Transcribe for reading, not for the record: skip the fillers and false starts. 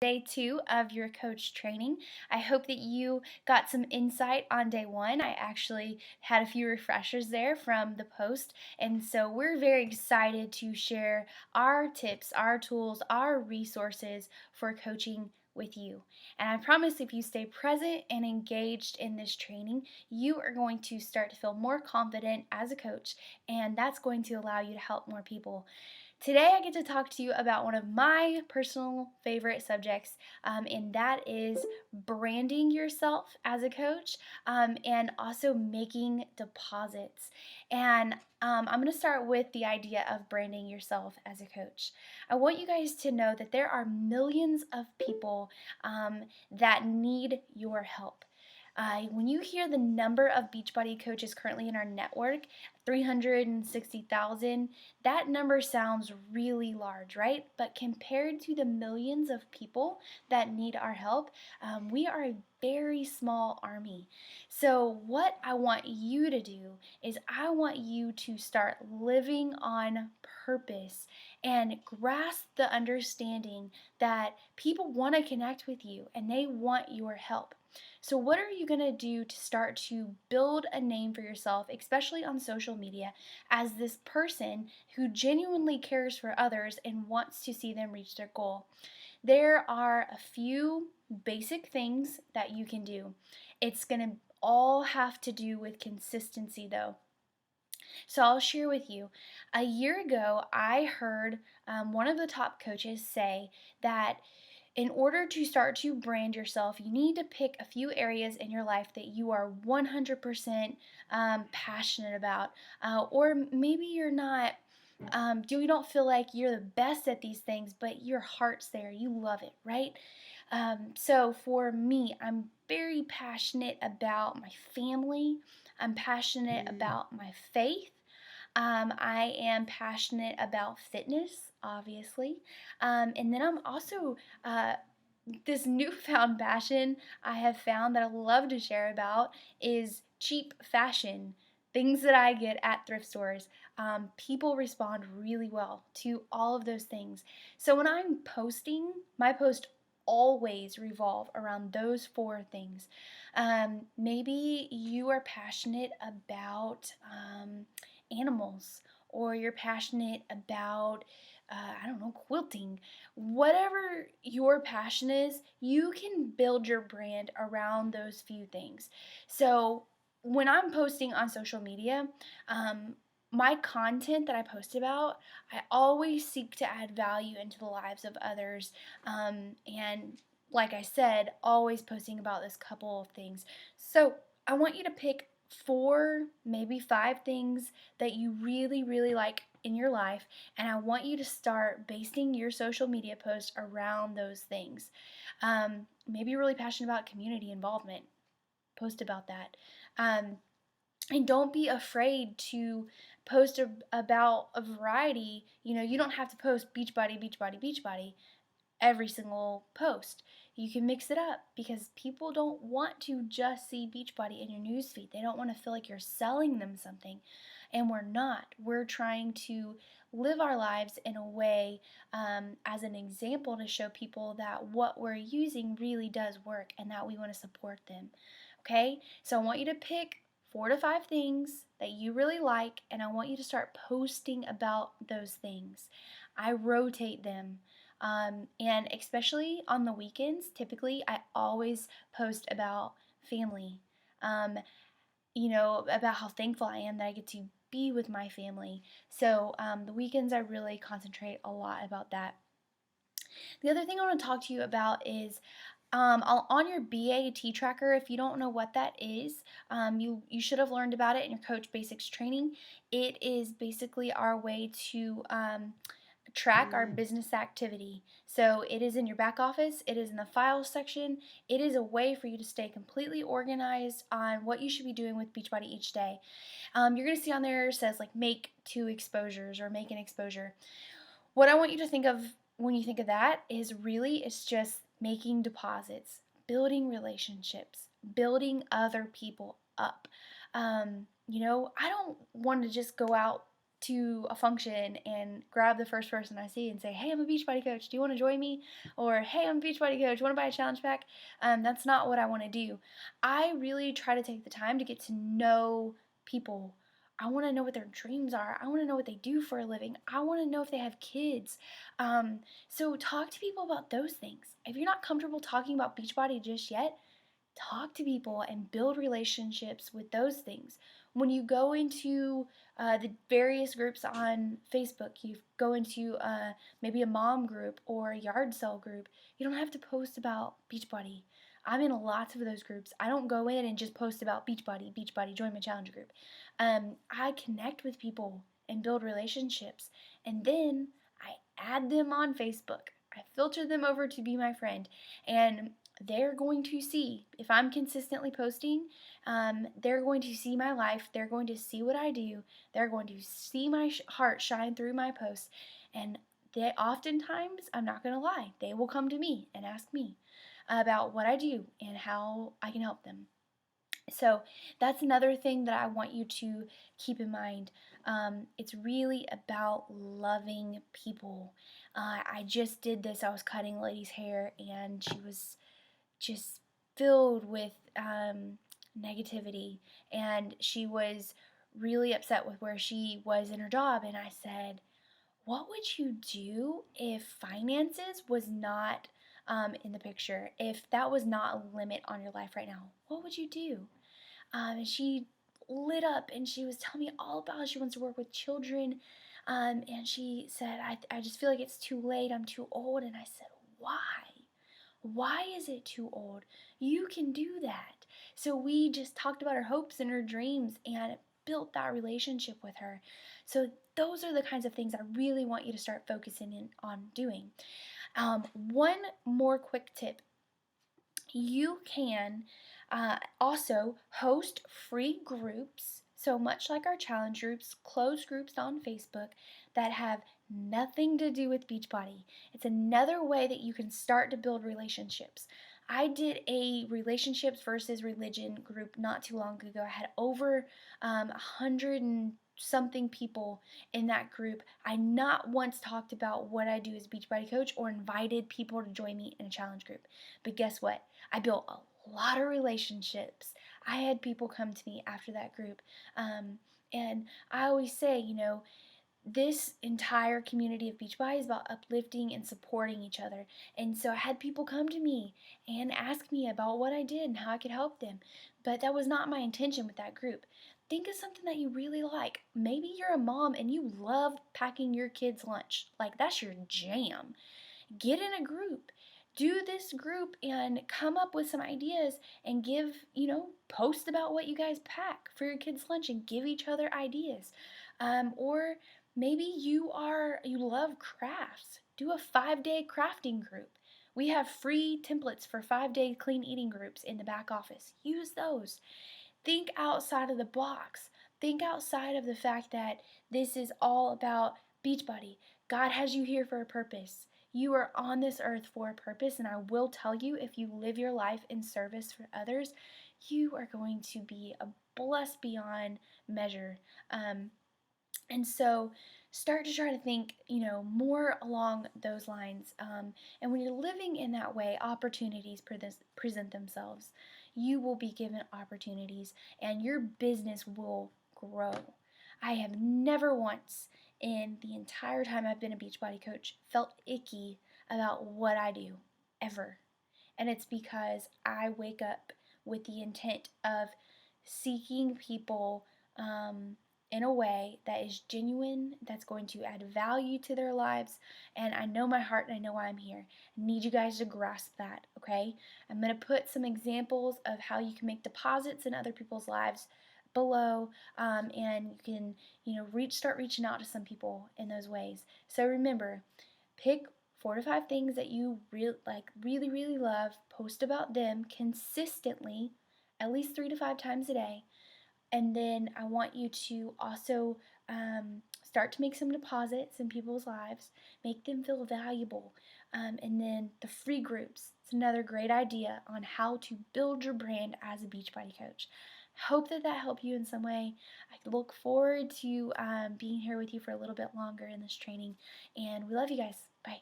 Day 2 of your coach training. I hope that you got some insight on day 1. I actually had a few refreshers there from the post, and so we're very excited to share our tips, our tools, our resources for coaching with you. And I promise if you stay present and engaged in this training, you are going to start to feel more confident as a coach, and that's going to allow you to help more people. Today, I get to talk to you about one of my personal favorite subjects, and that is branding yourself as a coach and also making deposits. And I'm going to start with the idea of branding yourself as a coach. I want you guys to know that there are millions of people that need your help. When you hear the number of Beachbody coaches currently in our network, 360,000, that number sounds really large, right? But compared to the millions of people that need our help, we are a very small army. So, what I want you to do is I want you to start living on purpose and grasp the understanding that people want to connect with you and they want your help. So, what are you going to do to start to build a name for yourself, especially on social media, as this person who genuinely cares for others and wants to see them reach their goal? There are a few basic things that you can do. It's going to all have to do with consistency, though. So I'll share with you. A year ago, I heard one of the top coaches say that in order to start to brand yourself, you need to pick a few areas in your life that you are 100% passionate about, or maybe you're not. You don't feel like you're the best at these things, but your heart's there. You love it, right? So for me, I'm very passionate about my family. I'm passionate about my faith. I am passionate about fitness, obviously. And then I'm also this newfound passion I have found that I love to share about is cheap fashion. Things that I get at thrift stores. People respond really well to all of those things. So when I'm posting, my post always revolve around those four things. Maybe you are passionate about animals, or you're passionate about, I don't know, quilting. Whatever your passion is, you can build your brand around those few things. So when I'm posting on social media, my content that I post about, I always seek to add value into the lives of others. And like I said, always posting about this couple of things. So I want you to pick 4, maybe 5 things that you really, really like in your life, and I want you to start basing your social media posts around those things. Maybe you're really passionate about community involvement, post about that. And don't be afraid to post about a variety. You don't have to post Beachbody, Beachbody, Beachbody every single post. You can mix it up because people don't want to just see Beachbody in your newsfeed. They don't want to feel like you're selling them something. And we're not. We're trying to live our lives in a way as an example to show people that what we're using really does work and that we want to support them. Okay? So I want you to pick 4 to 5 things that you really like, and I want you to start posting about those things. I rotate them. And especially on the weekends, typically I always post about family, about how thankful I am that I get to be with my family. So the weekends I really concentrate a lot about that. The other thing I want to talk to you about is on your BAT tracker. If you don't know what that is, you should have learned about it in your Coach Basics training. It is basically our way to track our business activity. So it is in your back office, it is in the files section. It is a way for you to stay completely organized on what you should be doing with Beachbody each day. You're going to see on there it says like make 2 exposures or make an exposure. What I want you to think of when you think of that is really it's just making deposits, building relationships, building other people up. I don't want to just go out to a function and grab the first person I see and say, hey, I'm a Beachbody coach. Do you want to join me? Or, hey, I'm a Beachbody coach. Want to buy a challenge pack? That's not what I want to do. I really try to take the time to get to know people. I want to know what their dreams are. I want to know what they do for a living. I want to know if they have kids. So talk to people about those things. If you're not comfortable talking about Beachbody just yet, talk to people and build relationships with those things. When you go into the various groups on Facebook, you go into maybe a mom group or a yard sale group, you don't have to post about Beachbody. I'm in lots of those groups. I don't go in and just post about Beachbody, join my challenge group. I connect with people and build relationships, and then I add them on Facebook. I filter them over to be my friend, and they're going to see if I'm consistently posting. They're going to see my life. They're going to see what I do. They're going to see my heart shine through my posts. And they oftentimes, I'm not going to lie, they will come to me and ask me about what I do and how I can help them. So that's another thing that I want you to keep in mind. It's really about loving people. I just did this. I was cutting a lady's hair, and she was just filled with negativity, and she was really upset with where she was in her job. And I said, what would you do if finances was not in the picture, if that was not a limit on your life right now? What would you do? And she lit up, and she was telling me all about how she wants to work with children. And she said, I just feel like it's too late, I'm too old. And I said, why? Why is it too old? You can do that. So we just talked about her hopes and her dreams and built that relationship with her. So those are the kinds of things I really want you to start focusing in on doing. One more quick tip. You can also host free groups. So much like our challenge groups, closed groups on Facebook that have nothing to do with Beachbody. It's another way that you can start to build relationships. I did a relationships versus religion group not too long ago. I had over 100 and something people in that group. I not once talked about what I do as a Beachbody coach or invited people to join me in a challenge group. But guess what? I built a lot of relationships. I had people come to me after that group. And I always say, this entire community of Beachbody is about uplifting and supporting each other. And so I had people come to me and ask me about what I did and how I could help them. But that was not my intention with that group. Think of something that you really like. Maybe you're a mom and you love packing your kids' lunch. Like, that's your jam. Get in a group. Do this group and come up with some ideas and post about what you guys pack for your kids' lunch and give each other ideas. Or maybe you love crafts. Do a 5-day crafting group. We have free templates for 5-day clean eating groups in the back office. Use those. Think outside of the box. Think outside of the fact that this is all about Beachbody. God has you here for a purpose. You are on this earth for a purpose, and I will tell you, if you live your life in service for others, you are going to be blessed beyond measure. And so start to try to think, more along those lines. And when you're living in that way, opportunities present themselves. You will be given opportunities, and your business will grow. I have never once in the entire time I've been a Beachbody coach felt icky about what I do, ever. And it's because I wake up with the intent of seeking people in a way that is genuine, that's going to add value to their lives. And I know my heart and I know why I'm here. I need you guys to grasp that, okay? I'm going to put some examples of how you can make deposits in other people's lives below, and you can, start reaching out to some people in those ways. So remember, pick 4 to 5 things that you really, really love. Post about them consistently, at least 3 to 5 times a day. And then I want you to also start to make some deposits in people's lives, make them feel valuable. And then the free groups. It's another great idea on how to build your brand as a Beachbody coach. Hope that that helped you in some way. I look forward to being here with you for a little bit longer in this training, and we love you guys. Bye.